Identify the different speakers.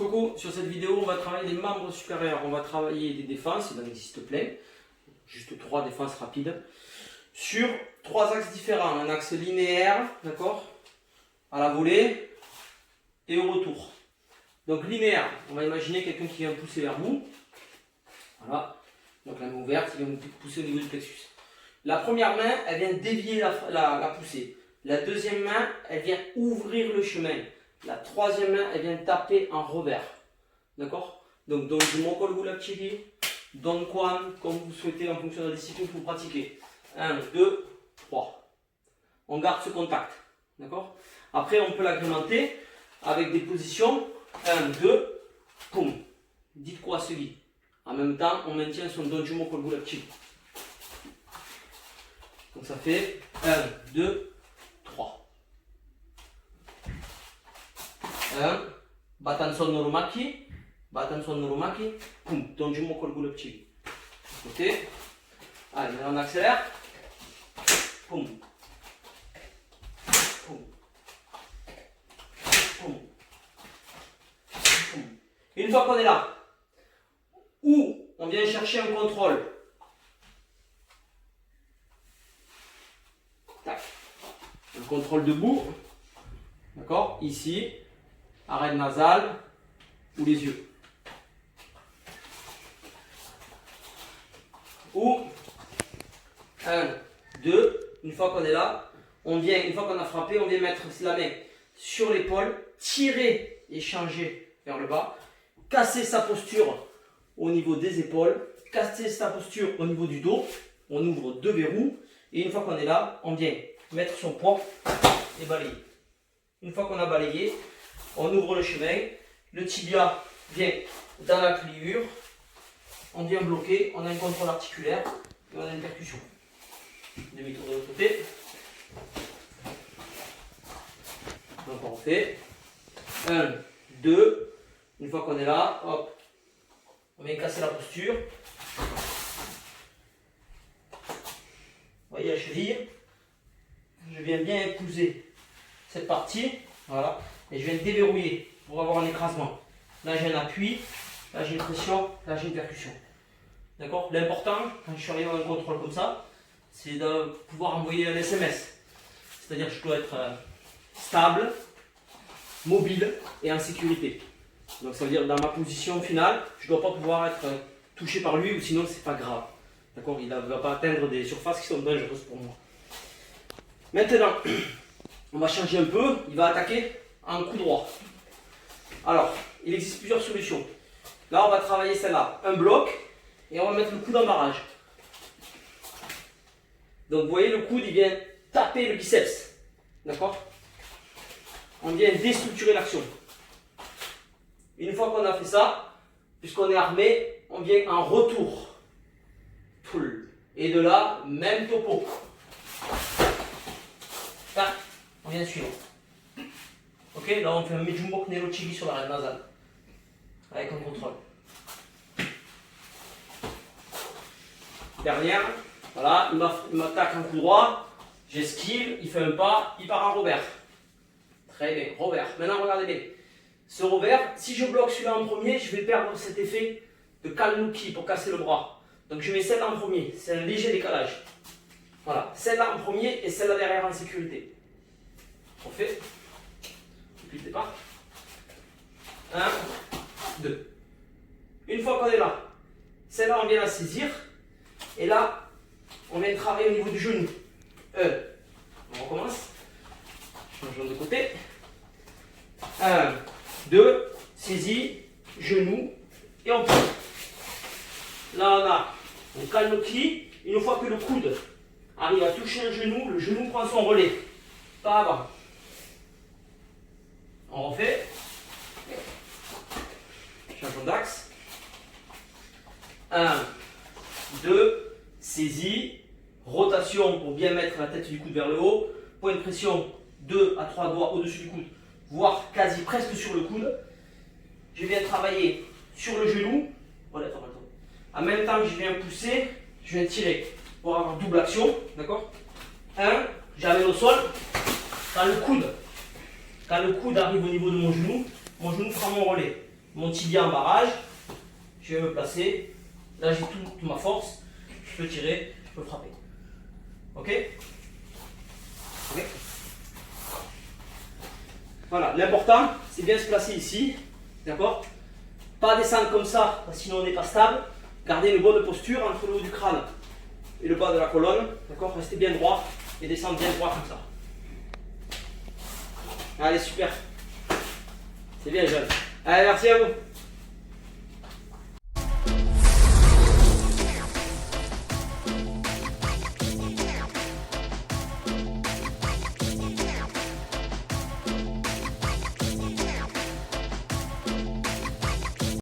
Speaker 1: Coucou, sur cette vidéo, on va travailler les membres supérieurs. On va travailler des défenses, il en existe plein, juste 3 défenses rapides, sur 3 axes différents. Un axe linéaire, d'accord, à la volée et au retour. Donc linéaire, on va imaginer quelqu'un qui vient pousser vers vous. Voilà, donc la main ouverte, il vient vous pousser au niveau du plexus. La première main, elle vient dévier la poussée. La deuxième main, elle vient ouvrir le chemin. La troisième main, elle vient taper en revers. D'accord? Donc, Donju Mokol Gulabchigi, Don Kwan, comme vous souhaitez en fonction de la discipline que vous pratiquez. 1, 2, 3. On garde ce contact. D'accord? Après, on peut l'agrémenter avec des positions 1, 2, poum. Dites quoi celui. En même temps, on maintient son Donju Mokol Gulabchigi. Donc ça fait 1, 2, 3. 1, Batanson Norumaki, poum, Donju Mokol Gulabchigi. Ok. Allez, maintenant on accélère. Poum. Poum. Poum. Poum. Une fois qu'on est là, où on vient chercher un contrôle. Tac. Un contrôle debout. D'accord? Ici. Arrêt nasale ou les yeux. Ou 1, 2, une fois qu'on est là, on vient, une fois qu'on a frappé, on vient mettre la main sur l'épaule, tirer et changer vers le bas, casser sa posture au niveau des épaules, casser sa posture au niveau du dos, on ouvre 2 verrous, et une fois qu'on est là, on vient mettre son poids et balayer. Une fois qu'on a balayé, on ouvre le chemin, le tibia vient dans la pliure, on vient bloquer, on a un contrôle articulaire et on a une percussion. Demi-tour de l'autre côté. Donc on fait 1, 2, une fois qu'on est là, hop, on vient casser la posture. Vous voyez la cheville, je viens bien épouser cette partie, voilà. Et je viens déverrouiller pour avoir un écrasement. Là j'ai un appui, là j'ai une pression, là j'ai une percussion. D'accord? L'important, quand je suis arrivé à un contrôle comme ça, c'est de pouvoir envoyer un SMS. C'est-à-dire que je dois être stable, mobile et en sécurité. Donc ça veut dire dans ma position finale, je ne dois pas pouvoir être touché par lui ou sinon c'est pas grave. D'accord? Il ne va pas atteindre des surfaces qui sont dangereuses pour moi. Maintenant, on va changer un peu, il va attaquer en coup droit. Alors, il existe plusieurs solutions. Là, on va travailler celle-là, un bloc, et on va mettre le coude en barrage. Donc, vous voyez, le coude, il vient taper le biceps. D'accord? On vient déstructurer l'action. Une fois qu'on a fait ça, puisqu'on est armé, on vient en retour. Et de là, même topo. Tac, on vient suivre. Ok, là on fait un Mejumbo Knero Chigi sur l'arrêt nasale. Avec un contrôle. Dernière, voilà, il m'attaque un coup droit, j'esquive, il fait un pas, il part en revers. Très bien, revers. Maintenant regardez bien. Ce revers, si je bloque celui-là en premier, je vais perdre cet effet de Kalnuki pour casser le bras. Donc je mets celle-là en premier, c'est un léger décalage. Voilà, celle-là en premier et celle-là derrière en sécurité. On fait. Depuis le départ. 1, 2. Une fois qu'on est là, celle-là on vient la saisir. Et là, on vient travailler au niveau du genou. On recommence. Changeons de côté. 1, 2, saisie, genou, et on prend. Là on calme le pied. Une fois que le coude arrive à toucher le genou prend son relais. Pas avant. On refait. Changement d'axe. 1, 2, saisie, rotation pour bien mettre la tête du coude vers le haut, point de pression 2 à 3 doigts au-dessus du coude, voire quasi presque sur le coude. Je viens travailler sur le genou. Voilà, en même temps que je viens pousser, je viens tirer pour avoir double action. D'accord? 1, j'amène au sol. Quand le coude arrive au niveau de mon genou prend mon relais. mon tibia en barrage. Je vais me placer. Là, j'ai toute ma force. Je peux tirer, je peux frapper. Ok? Ok. Voilà, l'important, c'est bien se placer ici. D'accord? Pas descendre comme ça, parce que sinon on n'est pas stable. Gardez une bonne posture entre le haut du crâne et le bas de la colonne. D'accord? Restez bien droit et descendre bien droit comme ça. Allez, super. C'est bien, jeune. Allez, merci à vous.